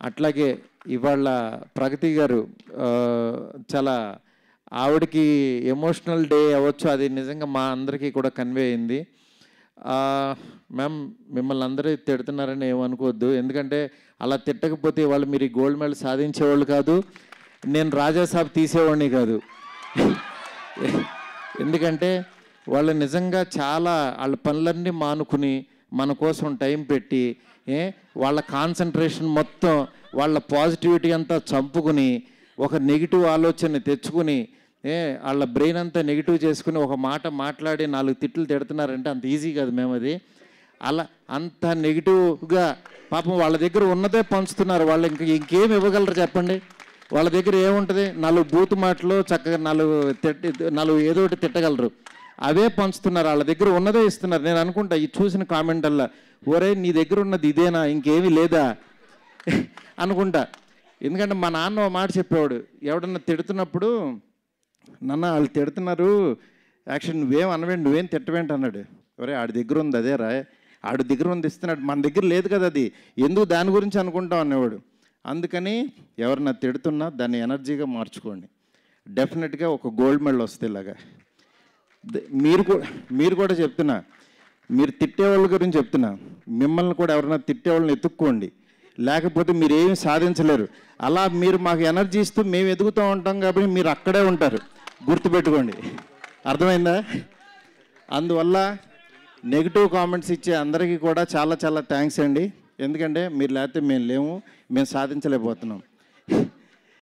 అట్లాగే ఇవాళ ప్రగతి గారు చాలా ఆవిడకి ఎమోషనల్ డే అవ్వచ్చు, అది నిజంగా మా అందరికీ కూడా కన్వే అయింది. మ్యామ్ మిమ్మల్ని అందరూ తిడుతున్నారని ఏమనుకోవద్దు, ఎందుకంటే అలా తిట్టకపోతే వాళ్ళు మీరు గోల్డ్ మెడల్ సాధించేవాళ్ళు కాదు, నేను రాజాసాబ్ తీసేవాడిని కాదు. ఎందుకంటే వాళ్ళు నిజంగా చాలా వాళ్ళ పనులన్నీ మానుకుని మన కోసం టైం పెట్టి వాళ్ళ కాన్సన్ట్రేషన్ మొత్తం వాళ్ళ పాజిటివిటీ అంతా చంపుకుని ఒక నెగిటివ్ ఆలోచన తెచ్చుకుని వాళ్ళ బ్రెయిన్ అంతా నెగిటివ్ చేసుకుని ఒక మాట మాట్లాడి 4 తిట్లు తిడుతున్నారంటే అంత ఈజీ కాదు మేము. అది అలా అంత నెగిటివ్గా పాపం వాళ్ళ దగ్గర ఉన్నదే పంచుతున్నారు. వాళ్ళు ఇంకేం ఇవ్వగలరు చెప్పండి? వాళ్ళ దగ్గర ఏముంటుంది? 4 బూతు మాటలు చక్కగా 4 ఏదో ఒకటి తిట్టగలరు, అవే పంచుతున్నారు. వాళ్ళ దగ్గర ఉన్నదే ఇస్తున్నారు. నేను అనుకుంటా ఈ చూసిన కామెంట్ అలా, ఒరే నీ దగ్గర ఉన్నది ఇదేనా, ఇంకేమీ లేదా అనుకుంటా. ఎందుకంటే మా నాన్న మాట చెప్పేవాడు, ఎవడన్నా తిడుతున్నప్పుడు, నాన్న వాళ్ళు తిడుతున్నారు యాక్షన్ నువ్వేం అనవేంటి, నువ్వేం తిట్టవేంటి అన్నాడు. ఒరే ఆడి దగ్గర ఉంది అదే రా, ఆడి దగ్గర ఉంది ఇస్తున్నాడు, మన దగ్గర లేదు కదా, అది ఎందుకు దాని గురించి అనుకుంటాం అనేవాడు. అందుకని ఎవరన్నా తిడుతున్నా దాన్ని ఎనర్జీగా మార్చుకోండి, డెఫినెట్గా ఒక గోల్డ్ మెడల్ వస్తే. ఇలాగా మీరు కూడా చెప్తున్నా, మీరు తిట్టేవాళ్ళ గురించి చెప్తున్నా, మిమ్మల్ని కూడా ఎవరైనా తిట్టేవాళ్ళని ఎత్తుక్కోండి, లేకపోతే మీరు ఏమి సాధించలేరు. అలా మీరు మాకు ఎనర్జీ ఇస్తూ మేము ఎదుగుతూ ఉంటాం కాబట్టి మీరు అక్కడే ఉంటారు, గుర్తుపెట్టుకోండి. అర్థమైందా? అందువల్ల నెగిటివ్ కామెంట్స్ ఇచ్చే అందరికీ కూడా చాలా చాలా థ్యాంక్స్ అండి. ఎందుకంటే మీరు లేకపోతే మేము లేము, మేము సాధించలేకపోతున్నాం.